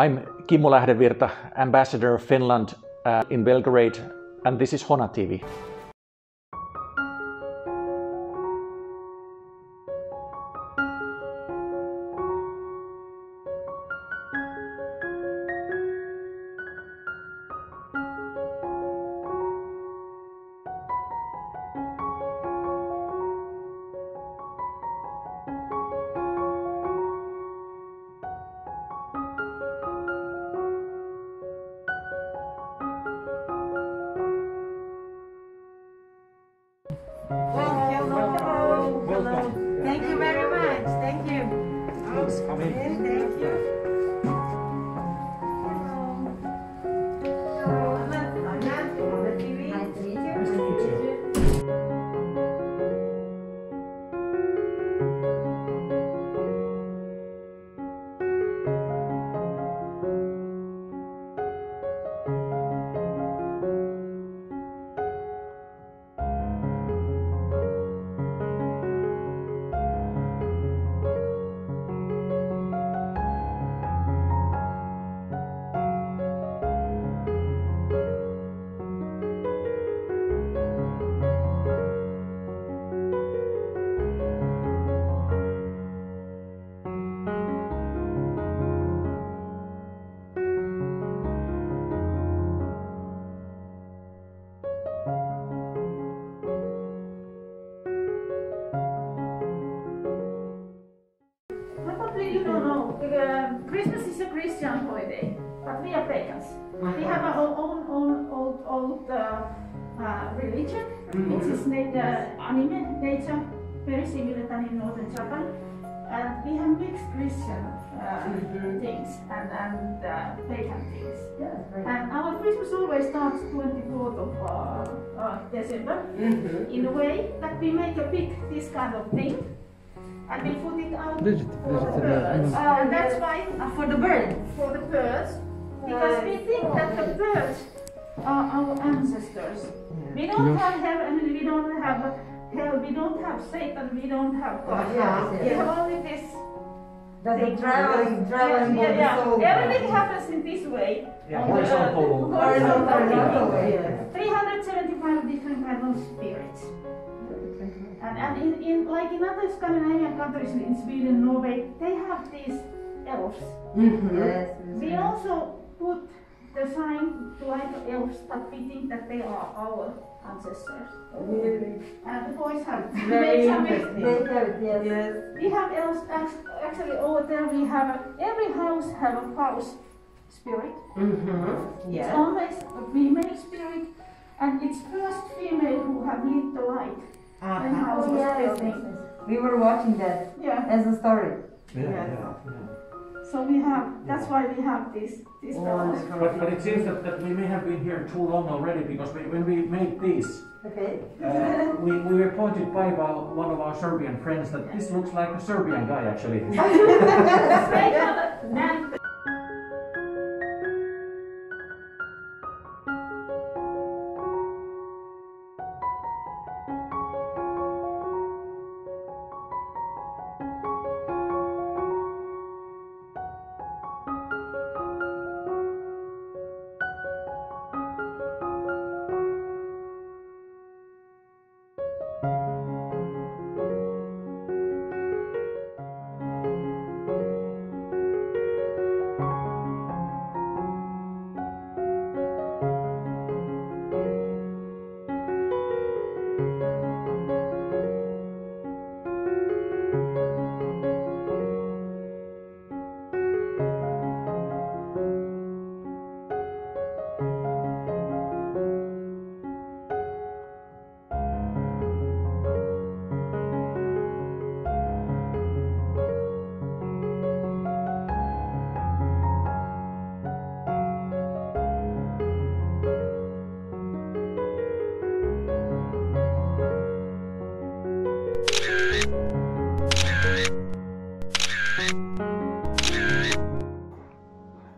I'm Kimmo LAHDEVIRTA, Ambassador of Finland in Belgrade, and this is HONA TV. Hello. Thank you very much. Thank you. Please come in. Thank you. Hello. I'm Anna from the TV. Nice to meet you. Nice to meet you. You don't know, Christmas is a Christian holiday, but we are pagans. We have our own old religion, which is anime nature, very similar than in northern Japan. And we have mixed Christian things and pagan things. And our Christmas always starts 24th of December, in a way that we make a big this kind of thing. And we put it out for the birds. That's why For the bird. for the birds, because we think that the birds are our ancestors. We don't have heaven, we don't have hell, we don't have Satan, we don't have God. We have only this. That's traveling soul. Everything happens in this way. Yeah, On the earth. Horizontal way. 375 different kinds of spirits. And in like in other Scandinavian countries, in Sweden, Norway, they have these elves. Yes. We also put the sign to like elves, but we think that they are our ancestors. Really? And the boys have Very made some. interesting. They have it, yes. We have elves actually over there. We have every house have a house spirit. Yes. It's always a female spirit, and it's first female who have lit the light. And house Oh, was yes. building. We were watching that Yeah. as a story. Yeah. So we have. That's why we have this house. But it seems that we may have been here too long already, because when we made these, Okay. we were pointed by one of our Serbian friends that this looks like a Serbian guy actually. And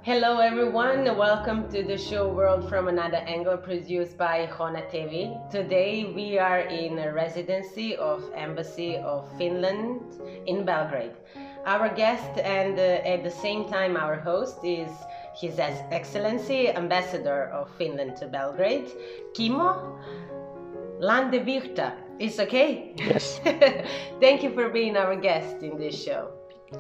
Hello everyone, welcome to the show World from Another Angle produced by HONA TV. Today we are in a residency of Embassy of Finland in Belgrade. Our guest and at the same time our host is His Excellency Ambassador of Finland to Belgrade, Kimmo. LAHDEVIRTA. It's okay? Yes. Thank you for being our guest in this show.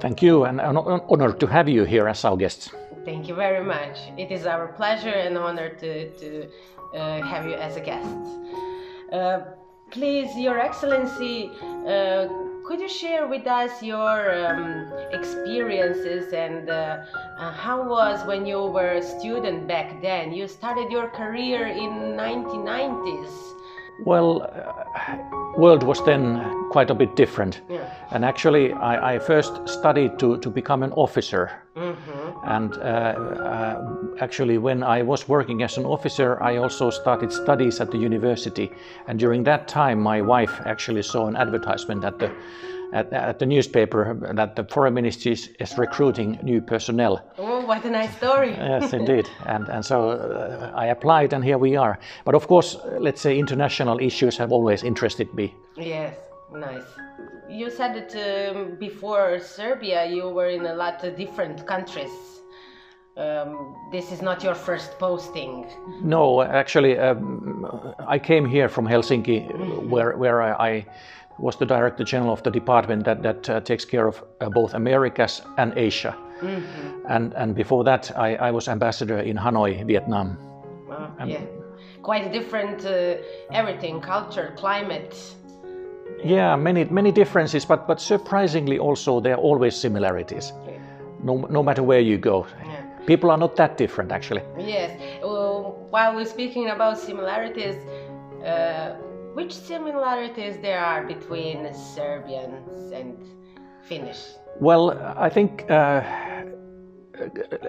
Thank you, and an honor to have you here as our guest. Thank you very much. It is our pleasure and honor to have you as a guest. Please, Your Excellency, could you share with us your experiences and how was when you were a student back then? You started your career in 1990s. Well, world was then quite a bit different. Yeah. And actually, I first studied to become an officer. And actually, when I was working as an officer, I also started studies at the university. And during that time, my wife actually saw an advertisement at the newspaper that the foreign ministry is recruiting new personnel. Oh, what a nice story. Yes, indeed. And so I applied, and here we are. But of course, let's say international issues have always interested me. Yes, nice. You said that before Serbia you were in a lot of different countries. This is not your first posting. No, actually, I came here from Helsinki, where I was the Director General of the department that takes care of both Americas and Asia. And before that, I was ambassador in Hanoi, Vietnam. Yeah, quite different everything, culture, climate. Yeah, many differences, but surprisingly also there are always similarities. Yeah. No matter where you go. Yeah. People are not that different, actually. Yes. While we're speaking about similarities, which similarities there are between Serbians and Finnish? Well, I think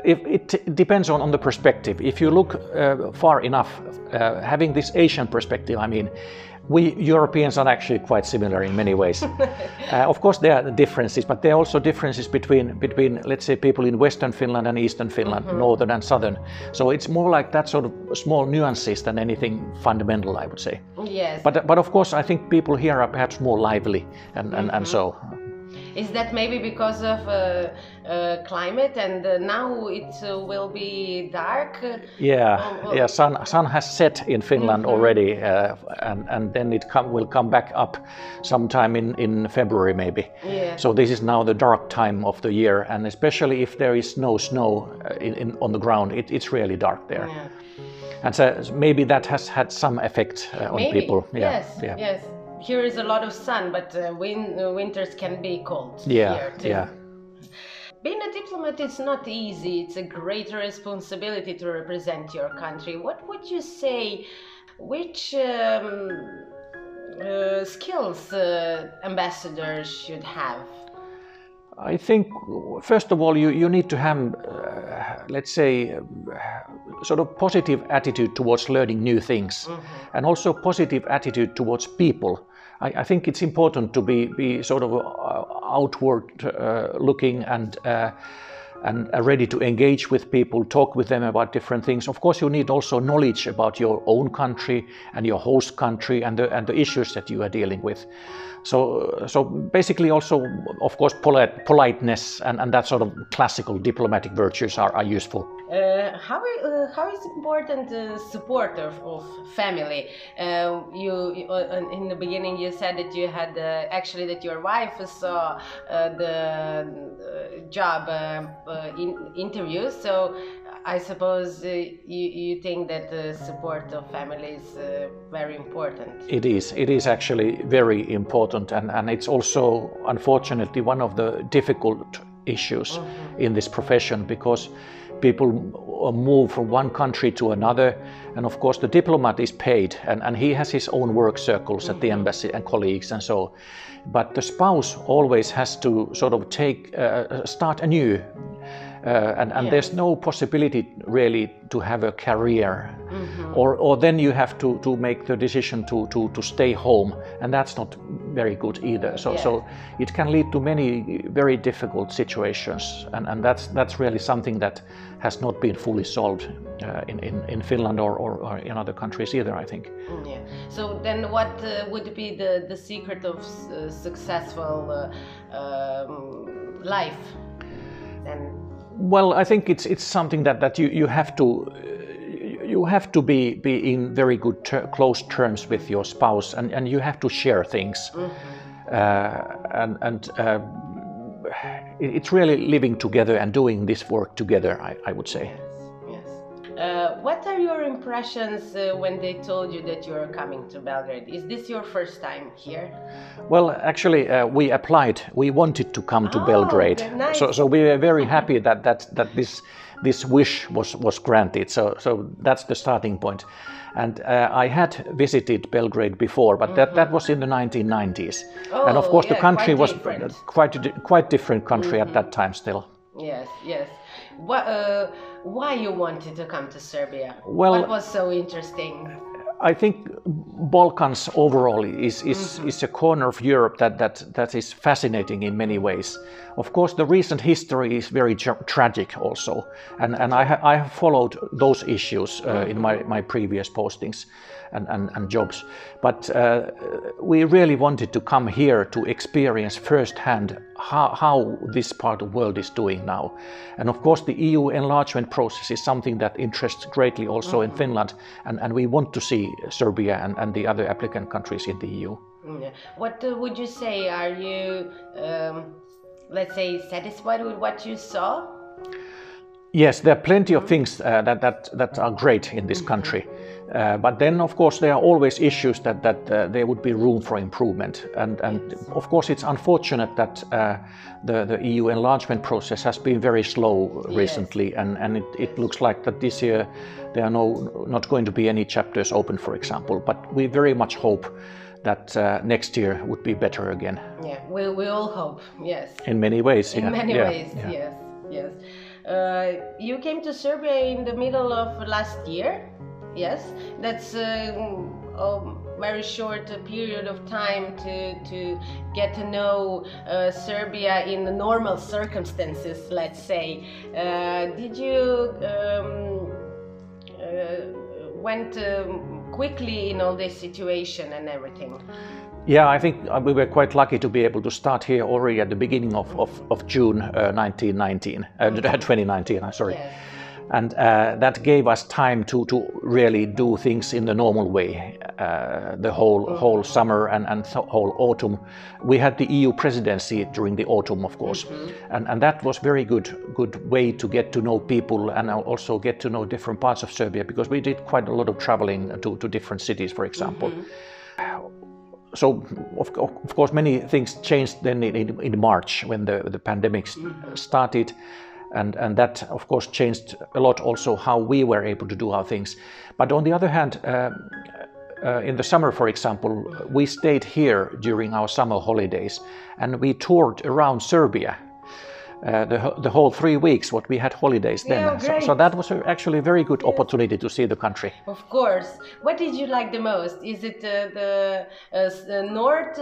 it depends on the perspective. If you look far enough, having this Asian perspective, I mean, we Europeans are actually quite similar in many ways. Of course, there are differences, but there are also differences between, let's say, people in Western Finland and Eastern Finland, Northern and Southern. So it's more like that sort of small nuances than anything fundamental, I would say. Yes. But of course, I think people here are perhaps more lively and so. Is that maybe because of climate and now it will be dark? Yeah. Sun has set in Finland already, and then it will come back up sometime in February maybe. Yeah. So this is now the dark time of the year, and especially if there is no snow on the ground, it's really dark there. Yeah. And so maybe that has had some effect on Maybe. people. Yeah. Yes. Here is a lot of sun, but winters can be cold. Yeah. Here too. Yeah. Being a diplomat is not easy. It's a great responsibility to represent your country. What would you say? Which skills ambassadors should have? I think, first of all, you need to have, let's say, sort of positive attitude towards learning new things, and also positive attitude towards people. I think it's important to be sort of outward looking and ready to engage with people, talk with them about different things. Of course, you need also knowledge about your own country and your host country and the issues that you are dealing with. So basically also, of course, politeness and that sort of classical diplomatic virtues are useful. How is important support of family? You in the beginning you said that you had actually that your wife saw the job interviews. So I suppose you think that the support of family is very important. It is actually very important, and it's also unfortunately one of the difficult issues in this profession, because people move from one country to another, and of course the diplomat is paid and he has his own work circles at the embassy and colleagues and so, but the spouse always has to sort of start anew. And there's no possibility really to have a career, or then you have to make the decision to stay home, and that's not very good either. So it can lead to many very difficult situations, and that's really something that has not been fully solved in Finland or in other countries either, I think. Yeah. So then what would be the secret of successful life? And well, I think it's something that you have to. You have to be in very good close terms with your spouse, and you have to share things. It's really living together and doing this work together, I would say. Yes. What are your impressions when they told you that you are coming to Belgrade? Is this your first time here? Well, actually, we applied. We wanted to come to Belgrade, nice. so we were very happy that this wish was granted. So that's the starting point. And I had visited Belgrade before, but that was in the 1990s. And of course, the country was quite different country at that time still. Yes, yes. Why you wanted to come to Serbia? Well, what was so interesting? I think Balkans overall is a corner of Europe that is fascinating in many ways. Of course, the recent history is very tragic also, and I have followed those issues in my previous postings and jobs. But we really wanted to come here to experience firsthand how this part of the world is doing now. And of course, the EU enlargement process is something that interests greatly also in Finland, and we want to see Serbia and the other applicant countries in the EU. What would you say? Are you, let's say, satisfied with what you saw? Yes, there are plenty of things that are great in this country. But then, of course, there are always issues that there would be room for improvement. And of course, it's unfortunate that the EU enlargement process has been very slow recently. And it looks like that this year there are not going to be any chapters open, for example. But we very much hope that next year would be better again. Yeah, we all hope, yes. In many ways, In many ways, yes, yes. You came to Serbia in the middle of last year. Yes, that's a very short period of time to get to know Serbia in the normal circumstances, let's say. Did you went quickly in all this situation and everything? Yeah, I think we were quite lucky to be able to start here already at the beginning of June 2019, I'm sorry. Yes. And that gave us time to really do things in the normal way, the whole summer and whole autumn. We had the EU presidency during the autumn, of course, and that was very good way to get to know people and also get to know different parts of Serbia, because we did quite a lot of traveling to different cities, for example. So, of course, many things changed then in March when the pandemic started. And that, of course, changed a lot also how we were able to do our things. But on the other hand, in the summer, for example, we stayed here during our summer holidays and we toured around Serbia the whole 3 weeks what we had holidays then. Yeah, so that was actually a very good opportunity to see the country. Of course. What did you like the most? Is it the north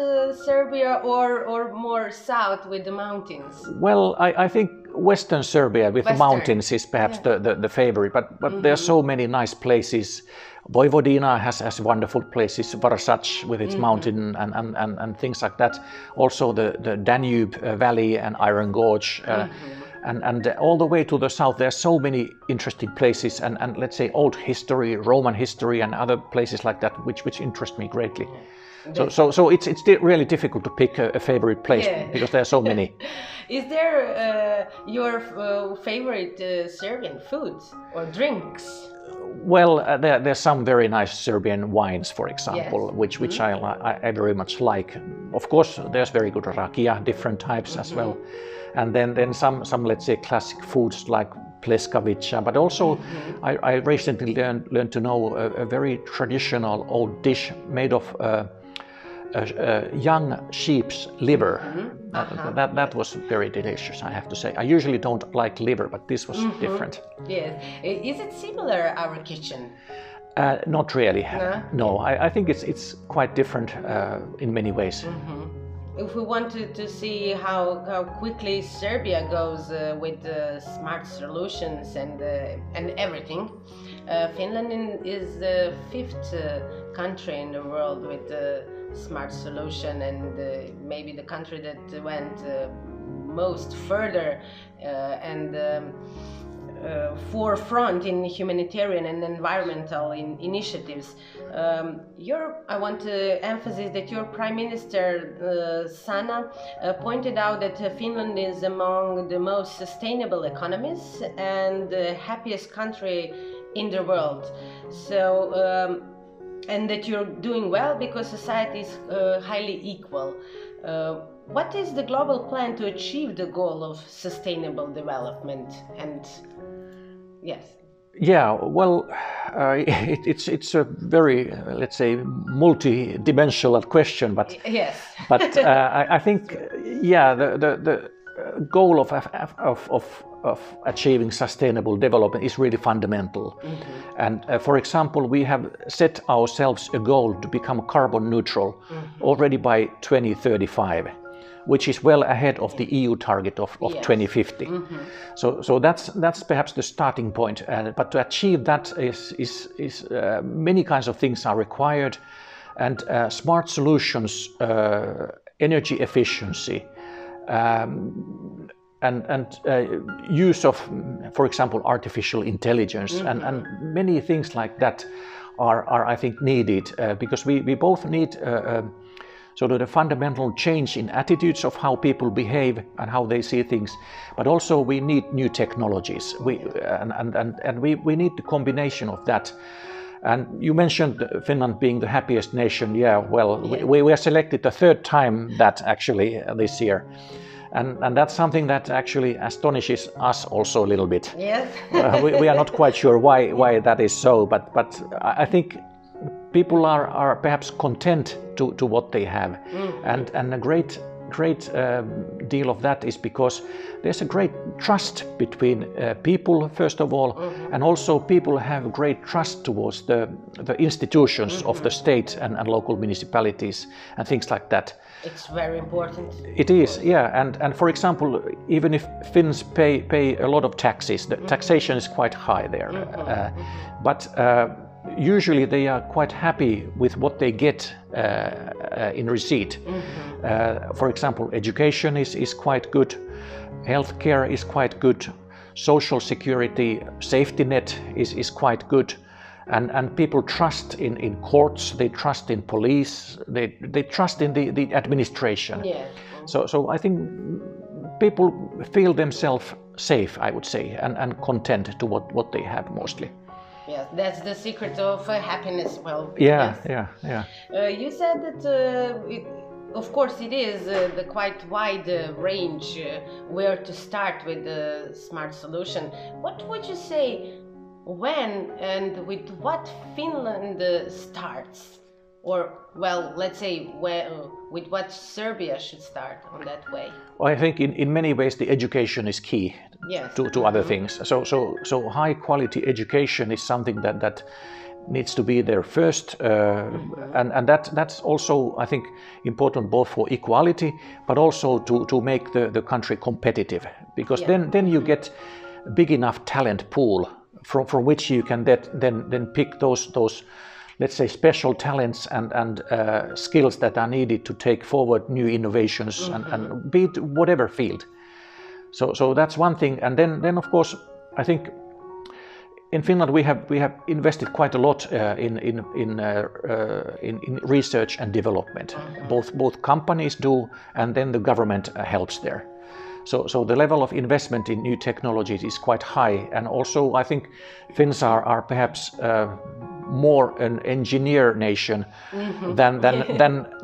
Serbia or more south with the mountains? Well, I think Western Serbia with the mountains is perhaps the favorite, but there are so many nice places. Vojvodina has wonderful places, Varsac with its mountain and things like that. Also the Danube Valley and Iron Gorge. And all the way to the south, there are so many interesting places and let's say old history, Roman history and other places like that, which interest me greatly. So it's really difficult to pick a favorite place because there are so many. Is there your favorite Serbian foods or drinks? Well, there's some very nice Serbian wines, for example, which I very much like. Of course, there's very good rakia, different types as well. And then some let's say classic foods like pleskavica, but also I recently learned to know a very traditional old dish made of young sheep's liver. That was very delicious, I have to say. I usually don't like liver, but this was different. Yes. Is it similar our kitchen? Not really. No, I think it's quite different in many ways. If we wanted to see how quickly Serbia goes with smart solutions and everything, Finland is the 5th country in the world with smart solution, and maybe the country that went most further and forefront in humanitarian and environmental initiatives. I want to emphasize that your Prime Minister, Sanna, pointed out that Finland is among the most sustainable economies and the happiest country in the world. So, and that you're doing well because society is highly equal. What is the global plan to achieve the goal of sustainable development? And yes. Yeah, well, it's a very, let's say, multi-dimensional question, but yes. But I think, yeah, the goal of achieving sustainable development is really fundamental. Mm-hmm. And for example, we have set ourselves a goal to become carbon neutral mm-hmm. already by 2035. Which is well ahead of the EU target of yes. 2050. Mm-hmm. So that's perhaps the starting point. But to achieve that is many kinds of things are required, and smart solutions, energy efficiency, and use of, for example, artificial intelligence, mm-hmm. and many things like that are I think needed because we both need. Sort of the fundamental change in attitudes of how people behave and how they see things, but also we need new technologies. We need the combination of that. And you mentioned Finland being the happiest nation. Yeah, well, we were selected the third time that actually this year. And that's something that actually astonishes us also a little bit. Yes. We are not quite sure why that is so, but I think people are perhaps content to what they have, and a great deal of that is because there's a great trust between people first of all, mm-hmm. and also people have great trust towards the institutions mm-hmm. of the state and local municipalities and things like that. It's very important. It is, yeah, and for example, even if Finns pay a lot of taxes, the mm-hmm. taxation is quite high there, mm-hmm. But usually they are quite happy with what they get in receipt. Mm-hmm. For example, education is quite good, healthcare is quite good, social security, safety net is quite good, and people trust in courts, they trust in police, they trust in the administration. Yeah. So I think people feel themselves safe, I would say, and content to what they have mostly. Yes, that's the secret of happiness. Well, yeah, yes. yeah. You said that, of course, it is the quite wide range where to start with the smart solution. What would you say when and with what Finland starts? Or, well, let's say with what Serbia should start on that way? Well, I think in many ways the education is key. Yes. to other things. So high quality education is something that needs to be there first, and that's also I think important both for equality, but also to make the country competitive, because then you get a big enough talent pool from which you can then pick those let's say special talents and skills that are needed to take forward new innovations mm-hmm. and be it whatever field. So that's one thing, and then of course I think in Finland we have invested quite a lot in research and development. Both companies do, and then the government helps there. So the level of investment in new technologies is quite high, and also I think Finns are perhaps more an engineer nation mm-hmm.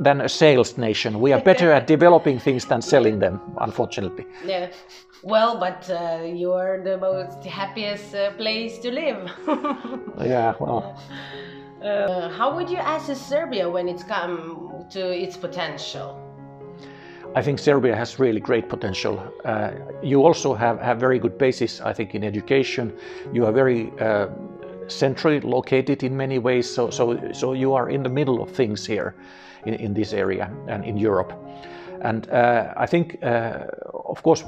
than a sales nation. We are better at developing things than selling them, unfortunately. Yeah. Well, but you're the most happiest place to live. Yeah, well. How would you assess Serbia when it's come to its potential? I think Serbia has really great potential. You also have very good basis, I think, in education. You are very centrally located in many ways, so you are in the middle of things here in this area and in Europe. And I think, of course,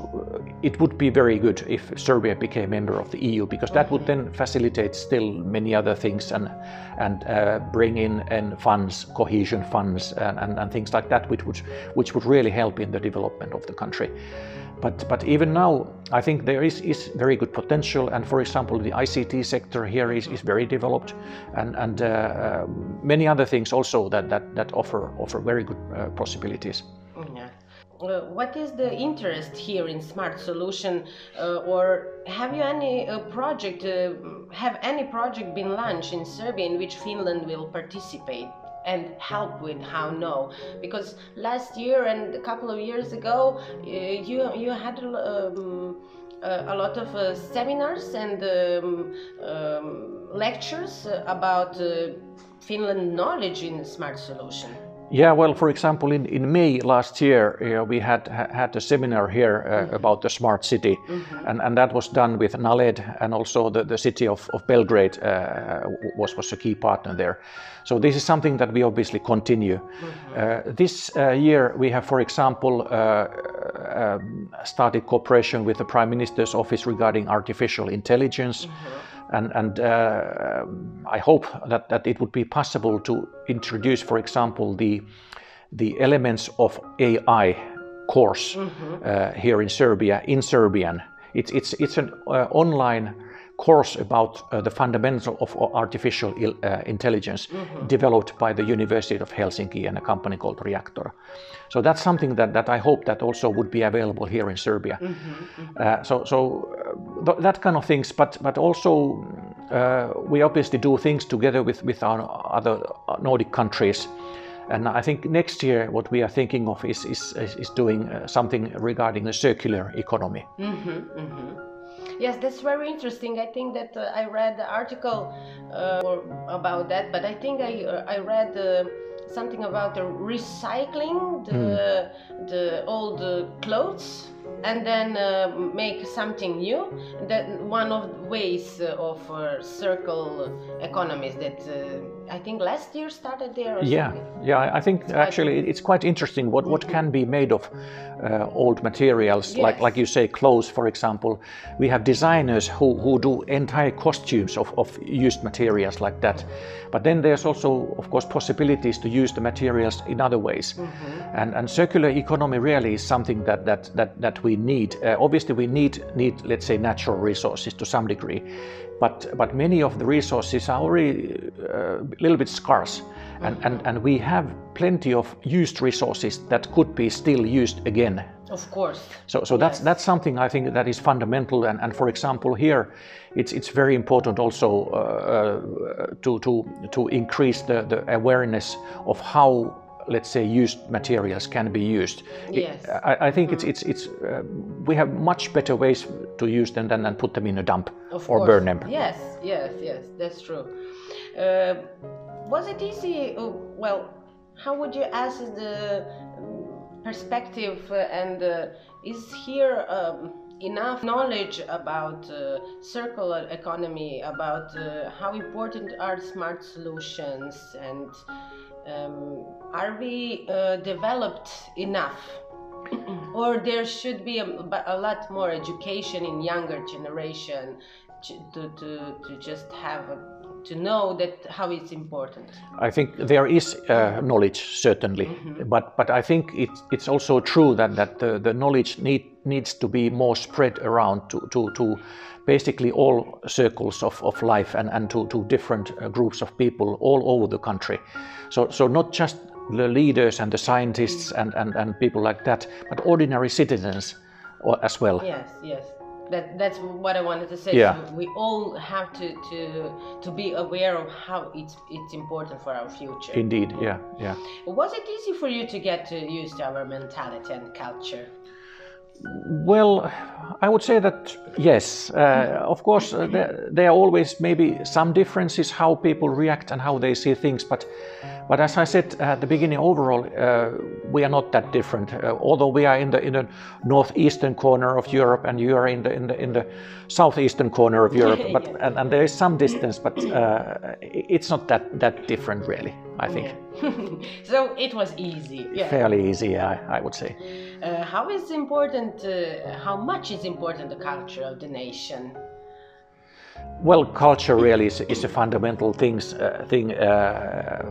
it would be very good if Serbia became a member of the EU, because that would then facilitate still many other things and bring in funds, cohesion funds, and things like that, which would really help in the development of the country. But even now, I think there is very good potential, and for example, the ICT sector here is very developed, and many other things also that offer very good possibilities. Yeah. What is the interest here in smart solution, or have you any project? Have any project been launched in Serbia in which Finland will participate and help with? How no? Because last year and a couple of years ago, you had a lot of seminars and lectures about Finland knowledge in smart solution. Yeah, well, for example, in May last year, we had a seminar here about the smart city, and that was done with NALED, and also the city of Belgrade was a key partner there. So this is something that we obviously continue. This year we have, for example, started cooperation with the Prime Minister's office regarding artificial intelligence. And I hope that it would be possible to introduce, for example, the elements of AI course here in Serbia in Serbian. It's an online course about the fundamentals of artificial intelligence developed by the University of Helsinki and a company called Reactor. So that's something that I hope that also would be available here in Serbia. That kind of things, but also we obviously do things together with our other Nordic countries. And I think next year what we are thinking of is doing something regarding the circular economy. Yes, that's very interesting. I think that I read the article about that, but I think I read something about the recycling the old clothes and then make something new. That one of the ways of circle economies that I think last year started there. Or something. Yeah. I think actually it's quite interesting what can be made of old materials, yes. like you say, clothes, for example. We have designers who do entire costumes of used materials like that. But then there's also, of course, possibilities to use the materials in other ways. And circular economy really is something that we need. Obviously, we need, let's say, natural resources to some degree. But many of the resources are already a little bit scarce. And we have plenty of used resources that could be still used again. Of course. So yes. that's something I think that is fundamental. And for example, here it's very important also to increase the awareness of how, let's say, used materials can be used. Yes. I think it's we have much better ways to use them than put them in a dump or burn them. Yes, that's true. Was it easy? Well, how would you assess the perspective and is here enough knowledge about circular economy, about how important are smart solutions, and are we developed enough? Or there should be a lot more education in younger generation to just have to know that how it's important. I think there is knowledge, certainly, but I think it's also true that the knowledge needs to be more spread around to basically all circles of life and to different groups of people all over the country. So not just the leaders and the scientists and people like that, but ordinary citizens as well. Yes. That's what I wanted to say. Yeah. So we all have to be aware of how it's important for our future. Indeed, yeah. Was it easy for you to get used to our mentality and culture? Well, I would say that yes. Of course, there are always maybe some differences how people react and how they see things. But as I said at the beginning, overall, we are not that different. Although we are in the northeastern corner of Europe, and you are in the southeastern corner of Europe. But and there is some distance, but it's not that different really. I think. Yeah. So it was easy. Yeah. Fairly easy, I would say. How is important? How much is important the culture of the nation? Well, culture really is a fundamental thing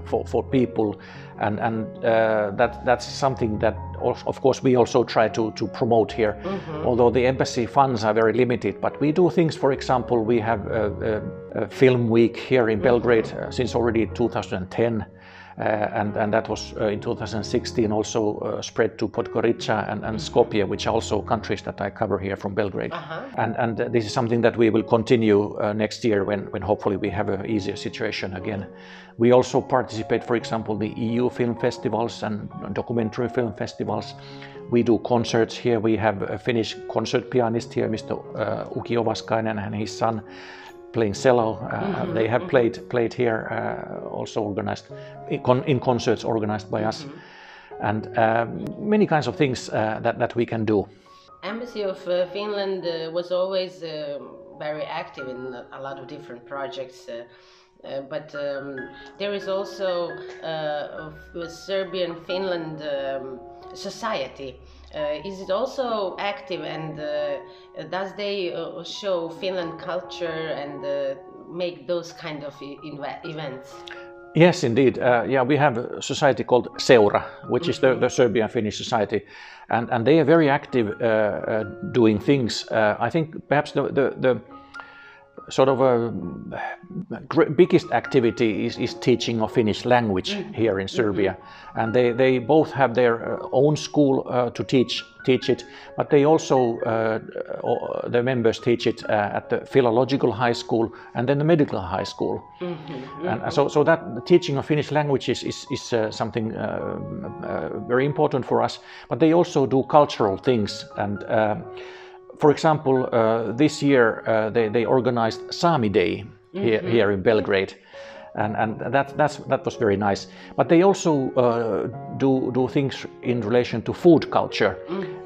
for people, and that's something that of course we also try to promote here. Although the embassy funds are very limited, but we do things. For example, we have a film week here in Belgrade since already 2010. And that was in 2016 also spread to Podgorica and Skopje, which are also countries that I cover here from Belgrade. And this is something that we will continue next year when hopefully we have an easier situation again. We also participate, for example, the EU film festivals and documentary film festivals. We do concerts here. We have a Finnish concert pianist here, Mr. Uki Ovaskainen, and his son playing cello. They have played here, also organized in concerts organized by us, and many kinds of things that we can do. Embassy of Finland was always very active in a lot of different projects, but there is also a Serbian-Finland society. Is it also active, and does they show Finland culture and make those kind of events? Yes, indeed. Yeah, we have a society called Seura, which is the Serbian-Finnish society, and they are very active doing things. I think perhaps the sort of biggest activity is teaching of Finnish language here in Serbia, and they both have their own school to teach it, but they also the members teach it at the philological high school and then the medical high school. And so that the teaching of Finnish language is something very important for us, but they also do cultural things. And for example, this year they organized Sami Day here in Belgrade, and that was very nice. But they also do things in relation to food culture.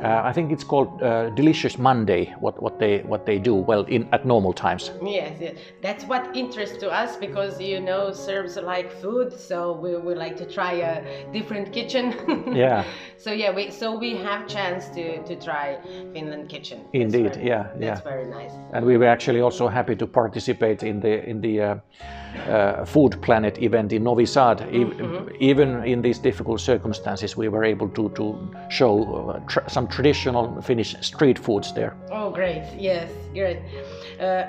I think it's called Delicious Monday. What they do at normal times. Yes, that's what interests to us, because you know Serbs like food, so we like to try a different kitchen. Yeah. So yeah, we have chance to try Finland kitchen. Indeed, That's very nice. And we were actually also happy to participate in the Food Planet event in Novi Sad. Even in these difficult circumstances, we were able to show some traditional Finnish street foods there. Oh, great! Yes, great.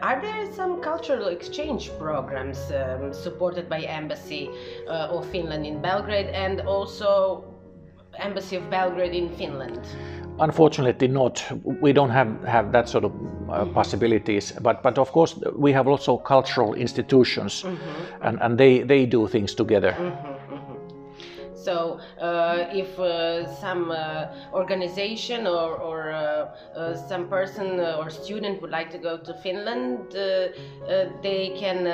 Are there some cultural exchange programs supported by Embassy of Finland in Belgrade and also Embassy of Belgrade in Finland? Unfortunately not. We don't have that sort of possibilities, but of course we have also cultural institutions, and they do things together. So if some organization or some person or student would like to go to Finland, they can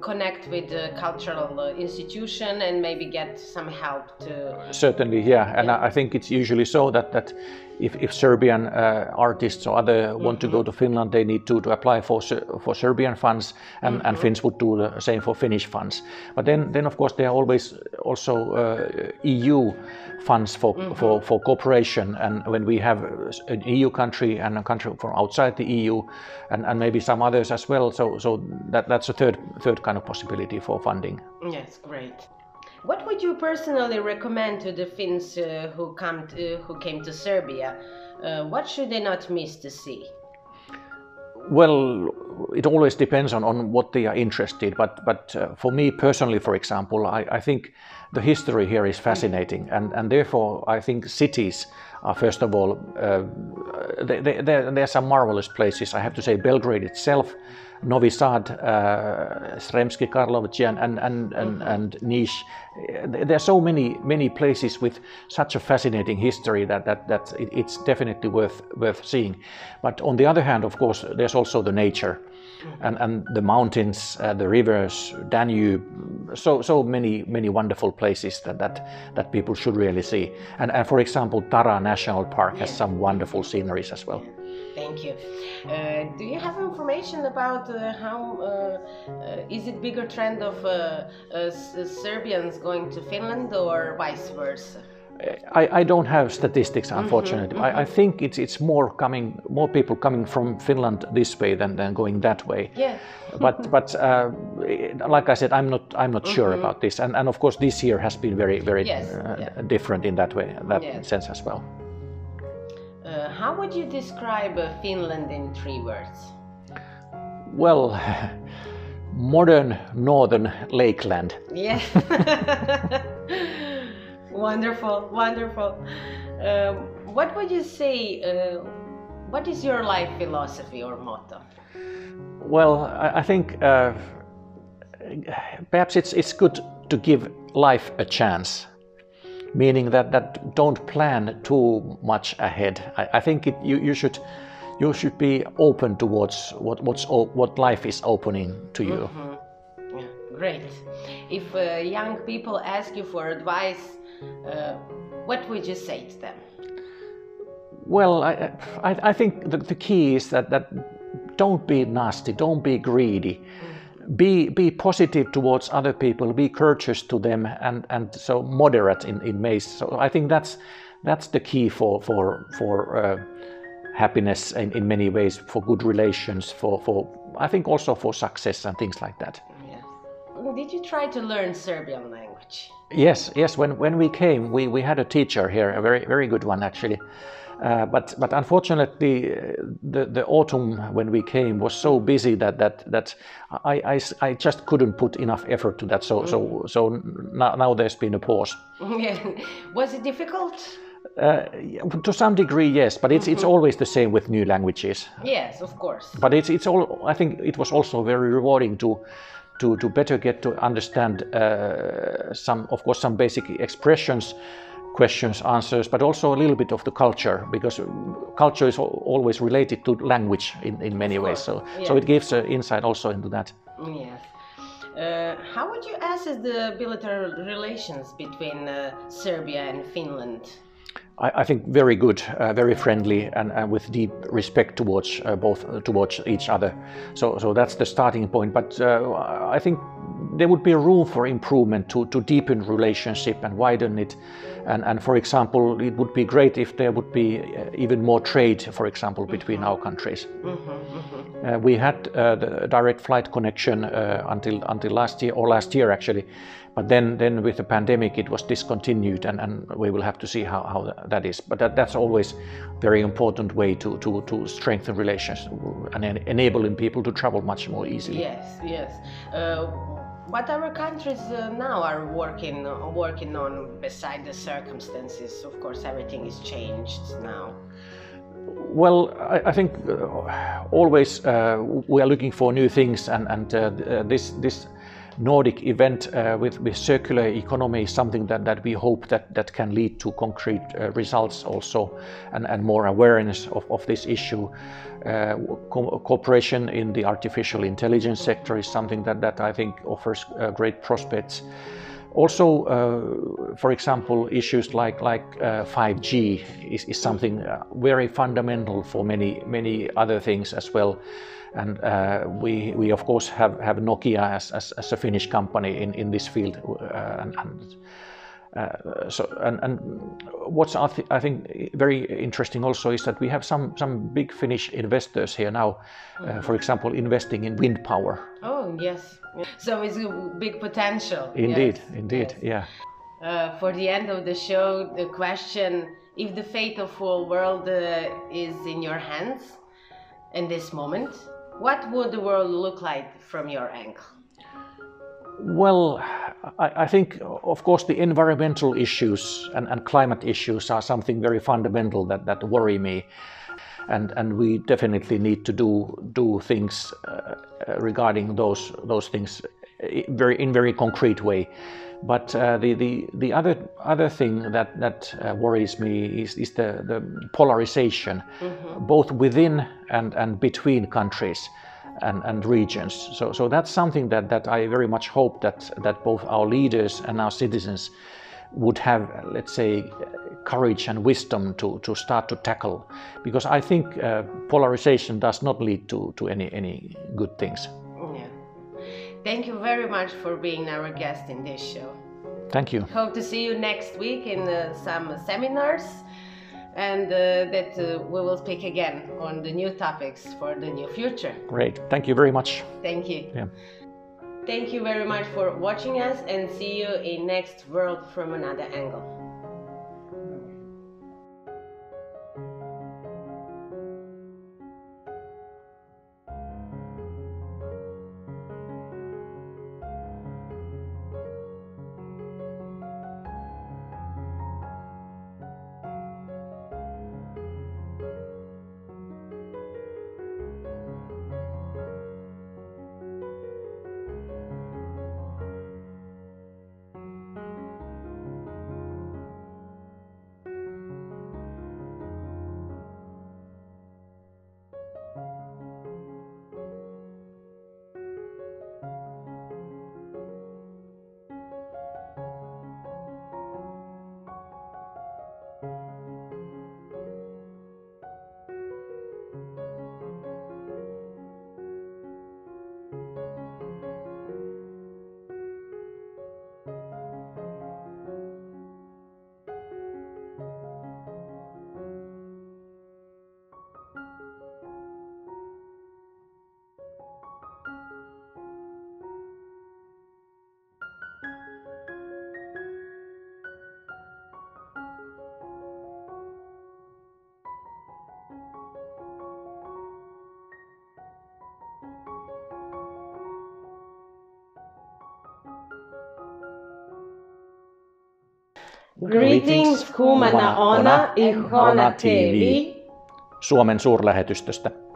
connect with the cultural institution and maybe get some help to... Certainly, yeah. And I think it's usually so that if Serbian artists or other want to go to Finland, they need to apply for Serbian funds, and Finns would do the same for Finnish funds. But then of course there are always also EU funds for cooperation, and when we have an EU country and a country from outside the EU, and maybe some others as well, so that's a third kind of possibility for funding. Yes, great. What would you personally recommend to the Finns who came to Serbia? What should they not miss to see? Well, it always depends on what they are interested, but for me personally, for example, I think the history here is fascinating, and therefore I think cities are, first of all, there are some marvelous places. I have to say Belgrade itself, Novi Sad, Sremski Karlovac and Niš. There are so many places with such a fascinating history that it's definitely worth seeing. But on the other hand, of course, there's also the nature and the mountains, the rivers, Danube. So many wonderful places that people should really see. And for example, Tara National Park has some wonderful sceneries as well. Thank you. Do you have information about how is it bigger trend of Serbians going to Finland or vice versa? I don't have statistics, unfortunately. I think it's more people coming from Finland this way than going that way. Yeah. but like I said, I'm not sure about this. And of course, this year has been very different in that way, sense as well. How would you describe Finland in 3 words? Well, modern northern lakeland. Yeah. Wonderful, wonderful. What would you say, what is your life philosophy or motto? Well, I think perhaps it's good to give life a chance, meaning that don't plan too much ahead. I think you should be open towards what life is opening to you. Yeah, great. If young people ask you for advice, what would you say to them? Well, I think the key is that don't be nasty, don't be greedy. Be positive towards other people, be courteous to them, and so moderate in ways. So I think that's the key for happiness in many ways, for good relations, for I think also for success and things like that. Yes. Did you try to learn Serbian language? Yes. When we came, we had a teacher here, a very good one actually. But unfortunately, the autumn when we came was so busy that I just couldn't put enough effort to that. So now there's been a pause. Was it difficult? To some degree, yes. But it's always the same with new languages. Yes, of course. But it's all. I think it was also very rewarding to better get to understand some basic expressions, questions, answers, but also a little bit of the culture, because culture is always related to language in many ways. So it gives insight also into that. Yes. How would you assess the bilateral relations between Serbia and Finland? I think very good, very friendly, and with deep respect towards towards each other. So that's the starting point. But I think there would be room for improvement to deepen relationship and widen it. And for example, it would be great if there would be even more trade, for example, between our countries. We had the direct flight connection until last year actually. But then with the pandemic it was discontinued, and we will have to see how that is. But that's always very important way to strengthen relations and enabling people to travel much more easily. Yes. What our countries now are working on beside the circumstances? Of course, everything is changed now. Well, I think always we are looking for new things, and this Nordic event with circular economy is something that we hope that can lead to concrete results also, and more awareness of this issue. Cooperation in the artificial intelligence sector is something that I think offers great prospects. Also, for example, issues like 5G is something very fundamental for many other things as well. And we of course have Nokia as a Finnish company in this field, and what's I think very interesting also is that we have some big Finnish investors here now, for example, investing in wind power. Oh yes, so it's a big potential. Indeed, yes. Yeah. For the end of the show, the question: if the fate of whole world is in your hands in this moment, what would the world look like from your angle? Well, I think, of course, the environmental issues and climate issues are something very fundamental that worry me, and we definitely need to do things regarding those things in very concrete way. But the other thing that worries me is the polarization, both within and between countries and regions. So that's something that I very much hope that both our leaders and our citizens would have, let's say, courage and wisdom to start to tackle, because I think polarization does not lead to any good things. Yeah. Thank you very much for being our guest in this show. Thank you. Hope to see you next week in some seminars, and that we will speak again on the new topics for the new future. Great. Thank you very much. Thank you. Yeah. Thank you very much for watching us, and see you in next World from Another Angle. Greetings, Kumana Ona, HONA TV Suomen suurlähetystöstä.